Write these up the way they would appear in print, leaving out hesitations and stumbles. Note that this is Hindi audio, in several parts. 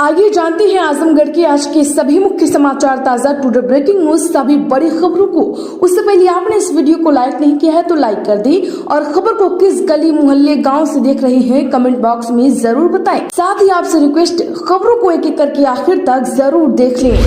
आइए जानते हैं आजमगढ़ के आज के सभी मुख्य समाचार, ताजा टुडे ब्रेकिंग न्यूज, सभी बड़ी खबरों को। उससे पहले आपने इस वीडियो को लाइक नहीं किया है तो लाइक कर दें और खबर को किस गली मोहल्ले गांव से देख रहे हैं कमेंट बॉक्स में जरूर बताएं। साथ ही आपसे रिक्वेस्ट, खबरों को एक एक करके आखिर तक जरूर देख लें।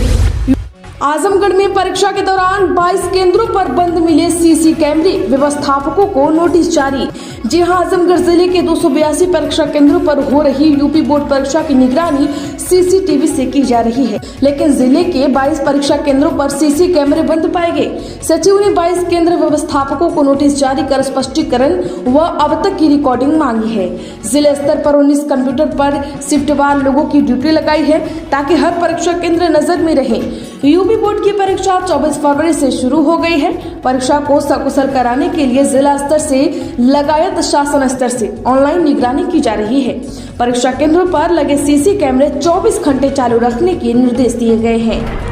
आजमगढ़ में परीक्षा के दौरान 22 केंद्रों पर बंद मिले सीसी कैमरे, व्यवस्थापकों को नोटिस जारी। जी हां, आजमगढ़ जिले के 282 परीक्षा केंद्रों पर हो रही यूपी बोर्ड परीक्षा की निगरानी सीसीटीवी से की जा रही है, लेकिन जिले के 22 परीक्षा केंद्रों पर सीसी कैमरे बंद पाए गए। सचिव ने 22 केंद्र व्यवस्थापकों को नोटिस जारी कर स्पष्टीकरण व अब तक की रिकॉर्डिंग मांगी है। जिले स्तर पर 19 कंप्यूटर पर शिफ्टवार लोगों की ड्यूटी लगाई है ताकि हर परीक्षा केंद्र नजर में रहे। यूपी बोर्ड की परीक्षा 24 फरवरी से शुरू हो गई है। परीक्षा को सकुशल कराने के लिए जिला स्तर से लगायत शासन स्तर से ऑनलाइन निगरानी की जा रही है। परीक्षा केंद्रों पर लगे सीसी कैमरे 24 घंटे चालू रखने के निर्देश दिए गए हैं।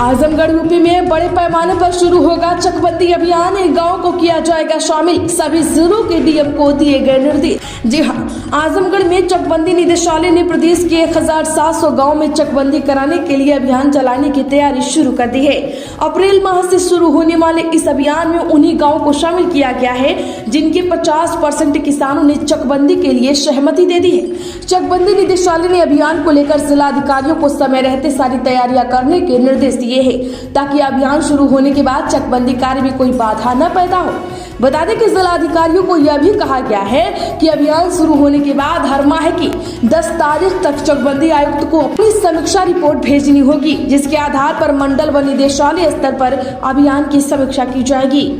आजमगढ़ यूपी में बड़े पैमाने पर शुरू होगा चकबंदी अभियान, गांव को किया जाएगा शामिल, सभी जिलों के डीएम को दिए गए निर्देश। जी हां, आजमगढ़ में चकबंदी निदेशालय ने प्रदेश के 1700 गांव में चकबंदी कराने के लिए अभियान चलाने की तैयारी शुरू कर दी है। अप्रैल माह से शुरू होने वाले इस अभियान में उन्हीं गाँव को शामिल किया गया है जिनके 50% किसानों ने चकबंदी के लिए सहमति दे दी है। चकबंदी निदेशालय ने अभियान को लेकर जिला अधिकारियों को समय रहते सारी तैयारियां करने के निर्देश दिए हैं ताकि अभियान शुरू होने के बाद चकबंदी कार्य में कोई बाधा न पैदा हो। बता दें कि जिला अधिकारियों को यह भी कहा गया है कि अभियान शुरू होने के बाद हर माह की 10 तारीख तक चकबंदी आयुक्त को अपनी समीक्षा रिपोर्ट भेजनी होगी, जिसके आधार पर मंडल व निदेशालय स्तर पर अभियान की समीक्षा की जाएगी।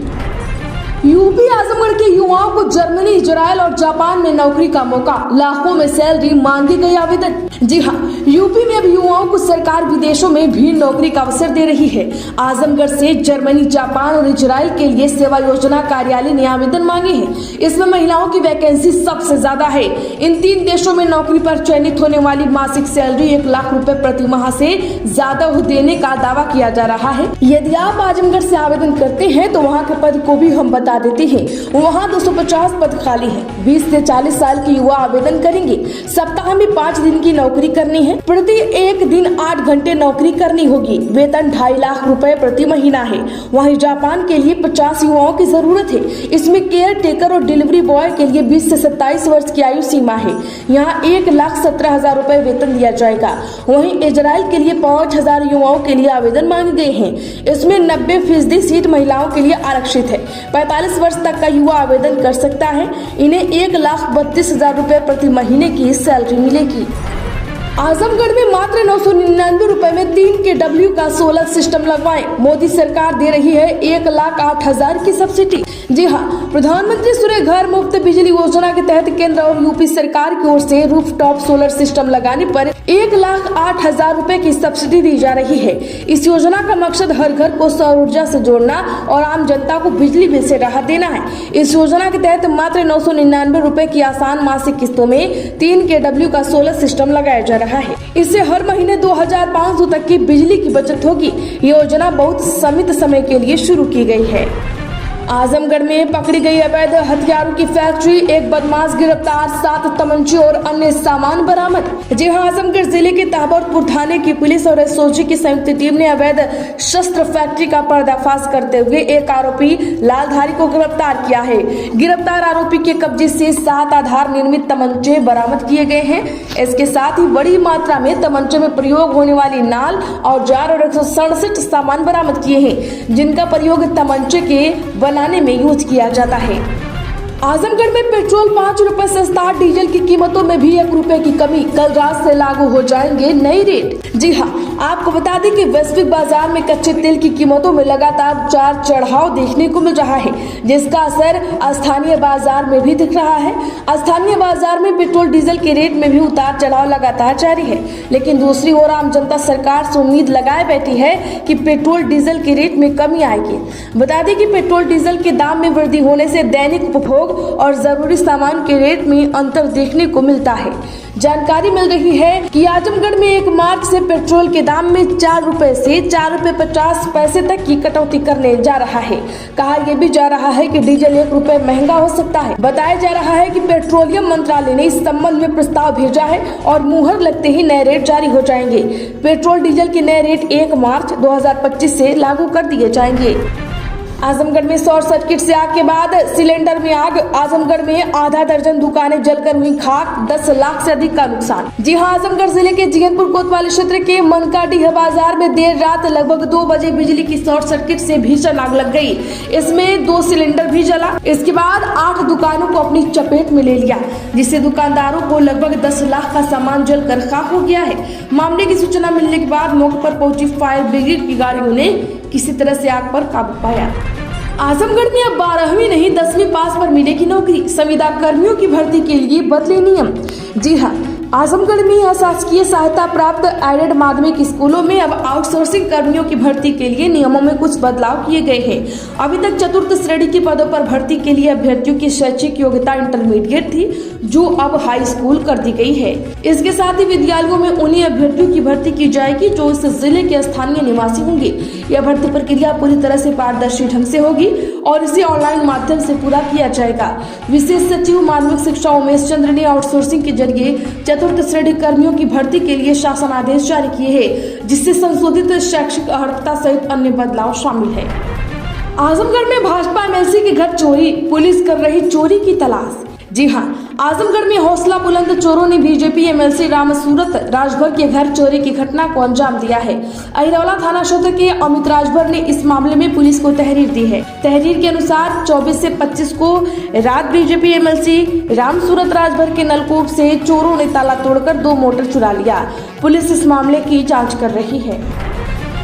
यूपी आजमगढ़ के युवाओं को जर्मनी, इजराइल और जापान में नौकरी का मौका, लाखों में सैलरी, मांगी गई आवेदन। जी हां, यूपी में अब युवाओं को सरकार विदेशों में भी नौकरी का अवसर दे रही है। आजमगढ़ से जर्मनी, जापान और इजराइल के लिए सेवा योजना कार्यालय ने आवेदन मांगे हैं। इसमें महिलाओं की वैकेंसी सबसे ज्यादा है। इन 3 देशों में नौकरी पर चयनित होने वाली मासिक सैलरी 1 लाख रुपए प्रति माह से ज्यादा देने का दावा किया जा रहा है। यदि आप आजमगढ़ से आवेदन करते हैं तो वहाँ के पद को भी हम बता देते हैं। वहाँ 250 पद खाली है। 20 से 40 साल के युवा आवेदन करेंगे। सप्ताह में 5 दिन की नौकरी करनी है। प्रति एक दिन 8 घंटे नौकरी करनी होगी। वेतन 2.5 लाख रुपए प्रति महीना है। वहीं जापान के लिए 50 युवाओं की जरूरत है। इसमें केयर टेकर और डिलीवरी बॉय के लिए 20 से 27 वर्ष की आयु सीमा है। यहाँ 1,17,000 रुपए वेतन दिया जाएगा। वहीं इजराइल के लिए 5,000 युवाओं के लिए आवेदन मांगे गए हैं। इसमें 90% सीट महिलाओं के लिए आरक्षित है। 45 वर्ष तक का युवा आवेदन कर सकता है। इन्हें 1,32,000 रुपए प्रति महीने की सैलरी मिलेगी। आजमगढ़ में मात्र 999 रुपए में 3 kW का सोलर सिस्टम लगवाएं। मोदी सरकार दे रही है 1,08,000 की सब्सिडी। जी हां, प्रधानमंत्री सूर्य घर मुफ्त बिजली योजना के तहत केंद्र और यूपी सरकार की ओर से रूफटॉप सोलर सिस्टम लगाने पर 1,08,000 रुपए की सब्सिडी दी जा रही है। इस योजना का मकसद हर घर को सौर ऊर्जा से जोड़ना और आम जनता को बिजली बिल से राहत देना है। इस योजना के तहत मात्र 999 रुपए की आसान मासिक किस्तों में 3 kW का सोलर सिस्टम लगाया जा रहा है। इससे हर महीने 2,500 तक की बिजली की बचत होगी। ये योजना बहुत सीमित समय के लिए शुरू की गई है। आजमगढ़ में पकड़ी गई अवैध हथियारों की फैक्ट्री, एक बदमाश गिरफ्तार, 7 तमंचे और अन्य सामान बरामद। जी हां, आजमगढ़ जिले के ताबड़पुर थाने की पुलिस और एसओजी की संयुक्त टीम ने अवैध शस्त्र फैक्ट्री का पर्दाफाश करते हुए एक आरोपी लालधारी को गिरफ्तार किया है। गिरफ्तार आरोपी के कब्जे से 7 आधार निर्मित तमंचे बरामद किए गए हैं। इसके साथ ही बड़ी मात्रा में तमंचे में प्रयोग होने वाली नाल, औजार और 167 सामान बरामद किए हैं, जिनका प्रयोग तमंचे के बनाने में यूज किया जाता है। आजमगढ़ में पेट्रोल 5 रुपए सस्ता, डीजल की कीमतों में भी 1 रुपए की कमी, कल रात से लागू हो जाएंगे नए रेट। जी हां, आपको बता दें कि वैश्विक बाजार में कच्चे तेल की कीमतों में लगातार उतार चढ़ाव देखने को मिल रहा है, जिसका असर स्थानीय बाजार में भी दिख रहा है। स्थानीय बाजार में पेट्रोल डीजल के रेट में भी उतार चढ़ाव लगातार जारी है, लेकिन दूसरी ओर आम जनता सरकार से उम्मीद लगाए बैठी है कि पेट्रोल डीजल के रेट में कमी आएगी। बता दें कि पेट्रोल डीजल के दाम में वृद्धि होने से दैनिक उपभोग और जरूरी सामान के रेट में अंतर देखने को मिलता है। जानकारी मिल रही है कि आजमगढ़ में 1 मार्च से पेट्रोल के दाम में 4 रुपए से 4 रुपए 50 पैसे तक की कटौती करने जा रहा है। कहा यह भी जा रहा है कि डीजल 1 रुपए महंगा हो सकता है। बताया जा रहा है कि पेट्रोलियम मंत्रालय ने इस संबंध में प्रस्ताव भेजा है और मुहर लगते ही नए रेट जारी हो जाएंगे। पेट्रोल डीजल के नए रेट 1 मार्च 2025 से लागू कर दिए जाएंगे। आजमगढ़ में शॉर्ट सर्किट से आग के बाद सिलेंडर में आग। आजमगढ़ में आधा दर्जन दुकानें जलकर हुई खाक, 10 लाख से अधिक का नुकसान। जी हां, आजमगढ़ जिले के जीगनपुर कोतवाली क्षेत्र के मनकाडीह बाजार में देर रात लगभग 2 बजे बिजली की शॉर्ट सर्किट से भीषण आग लग गई। इसमें 2 सिलेंडर भी जला। इसके बाद 8 दुकानों को अपनी चपेट में ले लिया, जिससे दुकानदारों को लगभग 10 लाख का सामान जलकर खाक हो गया है। मामले की सूचना मिलने के बाद मौके पर पहुंची फायर ब्रिगेड की गाड़ियों ने किसी तरह से आग पर काबू पाया। आजमगढ़ में अब 12वीं नहीं 10वीं पास पर मिलेगी नौकरी। संविदा कर्मियों की भर्ती के लिए बदले नियम। जी हां, आजमगढ़ में अशासकीय सहायता प्राप्त एडेड माध्यमिक स्कूलों में अब आउटसोर्सिंग कर्मियों की भर्ती के लिए नियमों में कुछ बदलाव किए गए हैं। अभी तक 4th श्रेणी के पदों पर भर्ती के लिए अभ्यर्थियों की शैक्षिक योग्यता इंटरमीडिएट थी, जो अब हाई स्कूल कर दी गई है। इसके साथ ही विद्यालयों में उन्हीं अभ्यर्थियों की भर्ती की जाएगी जो इस जिले के स्थानीय निवासी होंगे। यह भर्ती प्रक्रिया पूरी तरह से पारदर्शी ढंग से होगी और इसे ऑनलाइन माध्यम से पूरा किया जाएगा। विशेष सचिव माध्यमिक शिक्षा उमेश चंद्र ने आउटसोर्सिंग के जरिए 4th श्रेणी कर्मियों की भर्ती के लिए शासन आदेश जारी किए हैं, जिससे संशोधित शैक्षिक अर्हता सहित अन्य बदलाव शामिल है। आजमगढ़ में भाजपा एमएलसी के घर चोरी, पुलिस कर रही चोरी की तलाश। जी हां, आजमगढ़ में हौसला बुलंद चोरों ने बीजेपी एमएलसी रामसूरत राजभर के घर चोरी की घटना को अंजाम दिया है। अहिरौला थाना क्षेत्र के अमित राजभर ने इस मामले में पुलिस को तहरीर दी है। तहरीर के अनुसार 24 से 25 को रात बीजेपी एमएलसी रामसूरत राजभर के नलकूप से चोरों ने ताला तोड़कर 2 मोटर चुरा लिया। पुलिस इस मामले की जाँच कर रही है।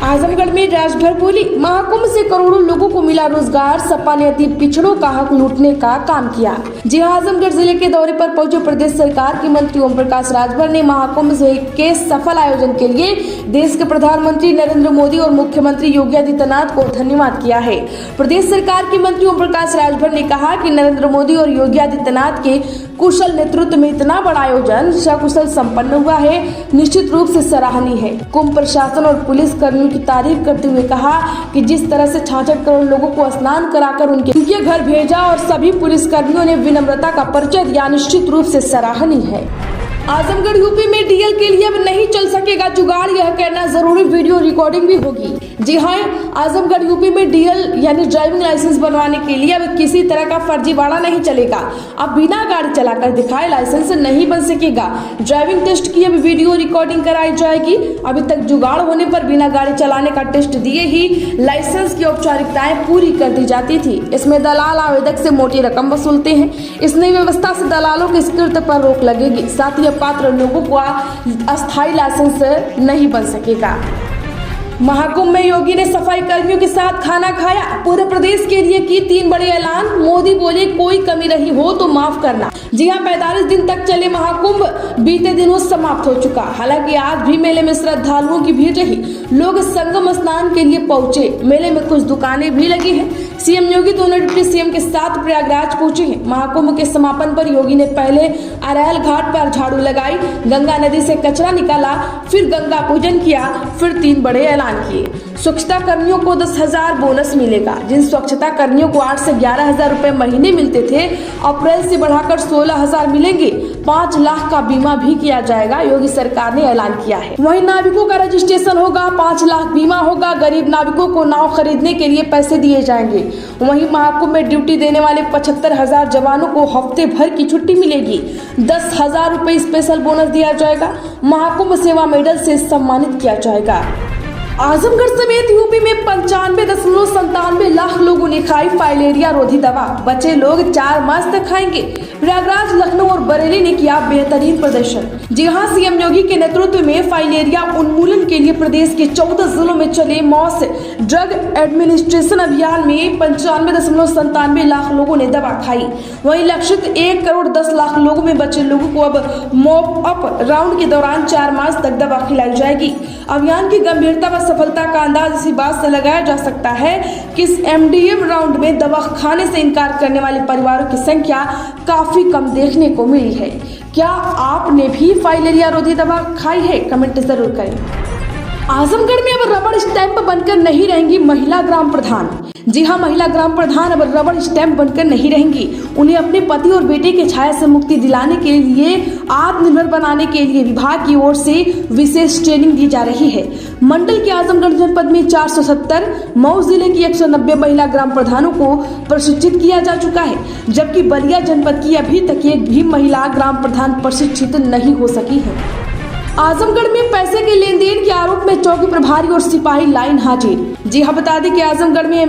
आजमगढ़ में राजभर बोली, महाकुंभ से करोड़ों लोगों को मिला रोजगार। सपा ने अति पिछड़ों का हक लूटने का काम किया। जी हां, आजमगढ़ जिले के दौरे पर पहुंचे प्रदेश सरकार के मंत्री ओम प्रकाश राजभर ने महाकुंभ के सफल आयोजन के लिए देश के प्रधानमंत्री नरेंद्र मोदी और मुख्यमंत्री योगी आदित्यनाथ को धन्यवाद किया है। प्रदेश सरकार के मंत्री ओम प्रकाश राजभर ने कहा कि नरेंद्र मोदी और योगी आदित्यनाथ के कुशल नेतृत्व में इतना बड़ा आयोजन सकुशल संपन्न हुआ है, निश्चित रूप से सराहनीय है। कुंभ प्रशासन और पुलिस कर्मियों की तारीफ करते हुए कहा कि जिस तरह से 66 करोड़ लोगों को स्नान कराकर उनके घर भेजा और सभी पुलिस कर्मियों ने विनम्रता का परिचय दिया, निश्चित रूप से सराहनीय है। आजमगढ़ यूपी में डीएल के लिए अब नहीं चल सकेगा जुगाड़, यह कहना जरूरी, वीडियो रिकॉर्डिंग भी होगी। जी हाँ, आजमगढ़ यूपी में डीएल यानी ड्राइविंग लाइसेंस बनवाने के लिए अब किसी तरह का फर्जीवाड़ा नहीं चलेगा। अब बिना गाड़ी चलाकर दिखाए लाइसेंस नहीं बन सकेगा। ड्राइविंग टेस्ट की अब वीडियो रिकॉर्डिंग कराई जाएगी। अभी तक जुगाड़ होने पर बिना गाड़ी चलाने का टेस्ट दिए ही लाइसेंस की औपचारिकताएं पूरी कर दी जाती थी। इसमें दलाल आवेदक से मोटी रकम वसूलते हैं। इस नई व्यवस्था से दलालों के कृत्य पर रोक लगेगी, साथ ही पात्र लोगों को अस्थायी लाइसेंस नहीं बन सकेगा। महाकुंभ में योगी ने सफाई कर्मियों के साथ खाना खाया। पूरे प्रदेश के लिए की 3 बड़े ऐलान। मोदी बोले कोई कमी रही हो तो माफ करना। जी हां, 45 दिन तक चले महाकुंभ बीते दिनों समाप्त हो चुका। हालांकि आज भी मेले में श्रद्धालुओं की भीड़ रही। लोग संगम स्नान के लिए पहुंचे। मेले में कुछ दुकानें भी लगी हैं। सीएम योगी दोनों डिप्टी सीएम के साथ प्रयागराज पहुंचे हैं। महाकुंभ के समापन पर योगी ने पहले अरैल घाट पर झाड़ू लगाई, गंगा नदी से कचरा निकाला, फिर गंगा पूजन किया, फिर 3 बड़े ऐलान किए। स्वच्छता कर्मियों को 10,000 बोनस मिलेगा। जिन स्वच्छता कर्मियों को 8 से 11,000 रुपए महीने मिलते थे, अप्रैल से बढ़ाकर 16,000 मिलेंगे। 5 लाख का बीमा भी किया जाएगा, योगी सरकार ने ऐलान किया है। वहीं नाविकों का रजिस्ट्रेशन होगा, 5 लाख बीमा होगा। गरीब नाविकों को नाव खरीदने के लिए पैसे दिए जाएंगे। वहीं महाकुंभ में ड्यूटी देने वाले 75,000 जवानों को हफ्ते भर की छुट्टी मिलेगी। 10,000 रुपए स्पेशल बोनस दिया जाएगा। महाकुंभ सेवा मेडल से सम्मानित किया जाएगा। आजमगढ़ समेत यूपी में 95.97 लाख लोगों ने खाई फाइलेरिया रोधी दवा। बचे लोग 4 मास तक खाएंगे। प्रयागराज, लखनऊ और बरेली ने किया बेहतरीन प्रदर्शन। जी हां, सीएम योगी के नेतृत्व में फाइलेरिया उन्मूलन के लिए प्रदेश के 14 जिलों में चले मॉस ड्रग एडमिनिस्ट्रेशन अभियान में 95.97 लाख लोगों ने दवा खाई। वहीं लक्षित 1 करोड़ 10 लाख लोगों में बचे लोगों को अब मॉप अप राउंड के दौरान 4 मास तक दवा खिलाई जाएगी। अभियान की गंभीरता व सफलता का अंदाज इसी बात से लगाया जा सकता है कि इस एमडीएम राउंड में दवा खाने से इनकार करने वाले परिवारों की संख्या काफी कम देखने को मिली है। क्या आपने भी फाइलेरिया रोधी दवा खाई है? कमेंट जरूर करें। आजमगढ़ में अब रबड़ स्टैंप बनकर नहीं रहेंगी महिला ग्राम प्रधान। जी हां, महिला ग्राम प्रधान अब रबड़ स्टैंप बनकर नहीं रहेंगी। उन्हें अपने पति और बेटे के छाया से मुक्ति दिलाने के लिए, आत्मनिर्भर बनाने के लिए विभाग की ओर से विशेष ट्रेनिंग दी जा रही है। मंडल के आजमगढ़ जनपद में 470, मऊ जिले की 190 महिला ग्राम प्रधानों को प्रशिक्षित किया जा चुका है, जबकि बलिया जनपद की अभी तक एक भी महिला ग्राम प्रधान प्रशिक्षित नहीं हो सकी है। आजमगढ़ में पैसे के लेन देन के आरोप में चौकी प्रभारी और सिपाही लाइन हाजिर। जी हां, बता दें कि आजमगढ़ में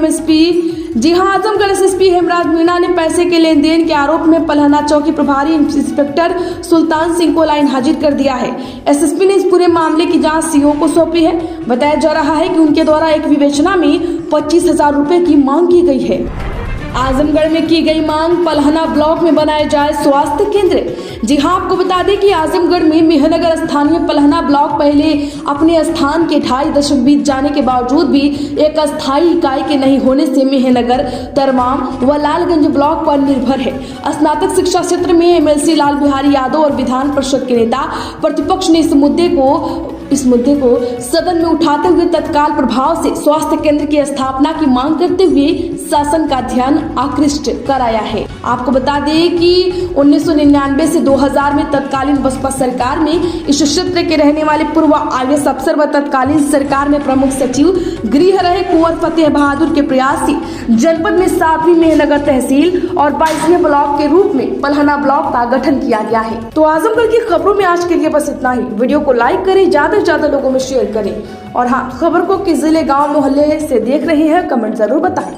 आजमगढ़ एसएसपी हेमराज मीणा ने पैसे के लेन देन के आरोप में पलहना चौकी प्रभारी इंस्पेक्टर सुल्तान सिंह को लाइन हाजिर कर दिया है। एसएसपी ने इस पूरे मामले की जांच सीओ को सौंपी है। बताया जा रहा है कि उनके द्वारा एक विवेचना में 25,000 रुपए की मांग की गई है। आजमगढ़ में की गई मांग, पलहना ब्लॉक में बनाए जाए स्वास्थ्य केंद्र। जी हां, आपको बता दें कि आजमगढ़ में मेहनगर स्थानीय पलहना ब्लॉक पहले अपने स्थान के 2.5 दशक बीत जाने के बावजूद भी एक अस्थायी इकाई के नहीं होने से मेहनगर, तरमाम व लालगंज ब्लॉक पर निर्भर है। स्नातक शिक्षा क्षेत्र में एमएलसी लाल बिहारी यादव और विधान परिषद के नेता प्रतिपक्ष ने इस मुद्दे को सदन में उठाते हुए तत्काल प्रभाव से स्वास्थ्य केंद्र की स्थापना की मांग करते हुए शासन का ध्यान आकृष्ट कराया है। आपको बता दें कि 1999 से 2000 में तत्कालीन बसपा सरकार में इस क्षेत्र के रहने वाले पूर्व आईएएस अफसर व तत्कालीन सरकार में प्रमुख सचिव गृह रहे कुंवर फतेह बहादुर के प्रयास से जनपद में 7वीं मेहनगर तहसील और 22वें ब्लॉक के रूप में पलहना ब्लॉक का गठन किया गया है। तो आजमगढ़ की खबरों में आज के लिए बस इतना ही। वीडियो को लाइक करें, ज्यादा लोगों में शेयर करें और हाँ, खबर को किस जिले, गांव, मोहल्ले से देख रहे हैं कमेंट जरूर बताएं।